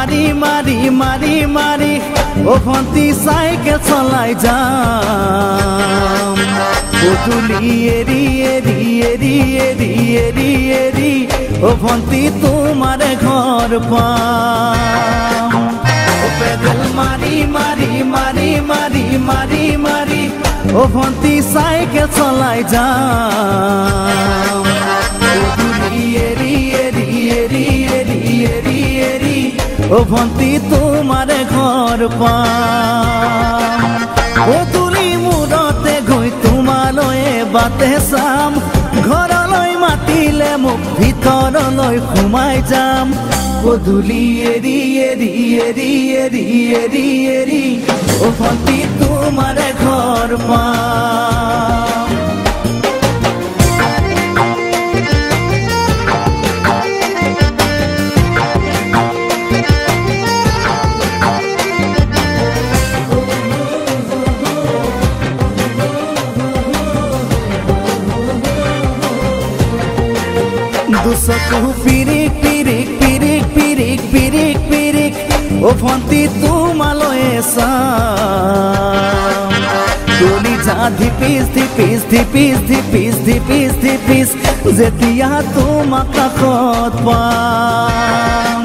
মারি মারি মারি মারি ও ভন্তি সাইকেল চলাই যাম পদূলি এরি এরি এরি এরি এরি এরি ও ভন্তি তোমার ঘর পাম ও পেডেল মারি মারি মারি মারি মারি মারি ও ভন্তি সাইকেল চলাই যাম পদূলি এরি এরি এরি এরি এরি এরি ও ভন্তি তোমার ঘর পাম পদূলি মূৰতে গৈ তোমালৈ বাটে চাম ঘৰলৈ মাতিলে মোক ভিতৰলৈ সোমাই যাম পদূলি এৰি এৰি এৰি এৰি এৰি এৰি ও ভন্তি তোমাৰ ঘৰ পাম দুচকু পিৰিক পিৰিক পিৰিক পিৰিক পিৰিক পিৰিক ও ভন্তি তোমালৈ চাম কলিজা ধিপিস ধিপিস ধিপিস ধিপিস ধিপিস ধিপিস যেতিয়া তোমাক কাষত পাম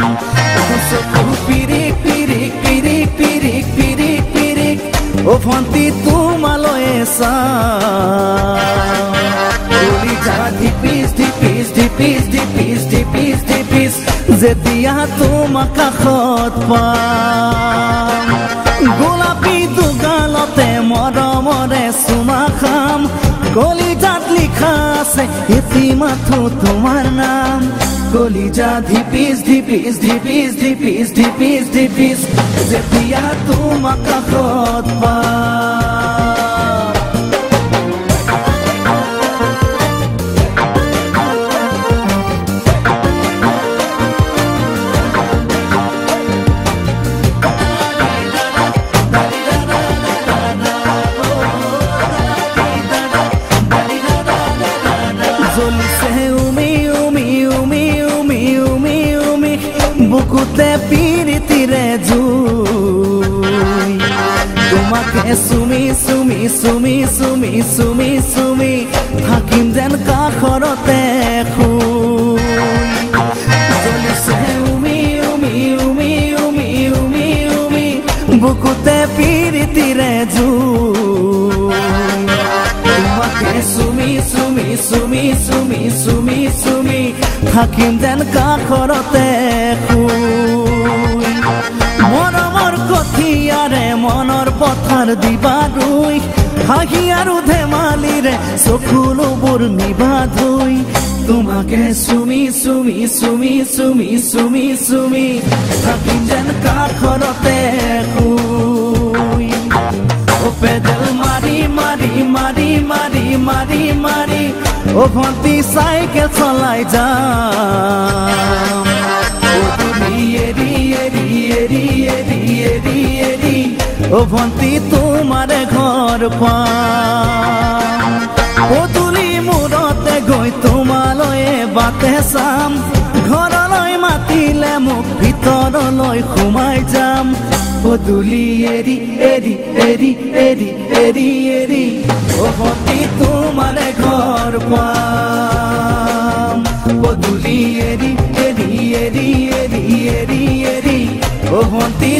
দুচকু পিৰিক পিৰিক পিৰিক পিৰিক পিৰিক পিৰিক ও ভন্তি তোমালৈ চাম কলিজা ধিপিস ধিপিস ধিপিস ধিপিস ধিপিস ধিপিস যেতিয়া তোমাক কাষত পাম গোলাপী দুগালতে মৰমৰে চুমা খাম কলিজাত লিখা আছে এটি মাথো তোমাৰ নাম কলিজা ধিপিস ধিপিস ধিপিস ধিপিস ধিপিস ধিপিস যেতিয়া তোমাক কাষত পাম বুকুতে পিৰিতিৰে জুই তোমাকে চুমি চুমি চুমি চুমি চুমি চুমি থাকিম যেন কাষৰতে শুই জ্বলিছে উমি উমি উমি উমি উমি উমি বুকুতে পিৰিতিৰে জুই তোমাকে চুমি চুমি চুমি চুমি চুমি চুমি থাকিম যেন কাষৰতে শুই মৰমৰ কঠিয়াৰে মনৰ পথাৰ দিবা ৰুই হাঁহি আৰু ধেমালিৰে চকুলোবোৰ নিবা ধুই তোমাকে চুমি চুমি চুমি চুমি চুমি চুমি থাকিম যেন কাষৰতে শুই ও পেডেল মাৰি মাৰি মাৰি মাৰি মাৰি মাৰি ও ভন্তি সাইকেল চলাই যাম পদূলি এৰি এৰি এৰি এৰি এৰি এৰি ও ভন্তি তোমাৰ ঘৰ পাম পদূলি মূৰতে গৈ তোমালৈ বাটে চাম ঘৰলৈ মাতিলে মোক ভিতৰলৈ সোমাই যাম পদূলি এৰি এৰি এৰি এৰি এৰি এৰি ও ভন্তি তোমাৰ ঘৰ পাম পদূলি এৰি এৰি এৰি এৰি এৰি এৰি ও ভন্তি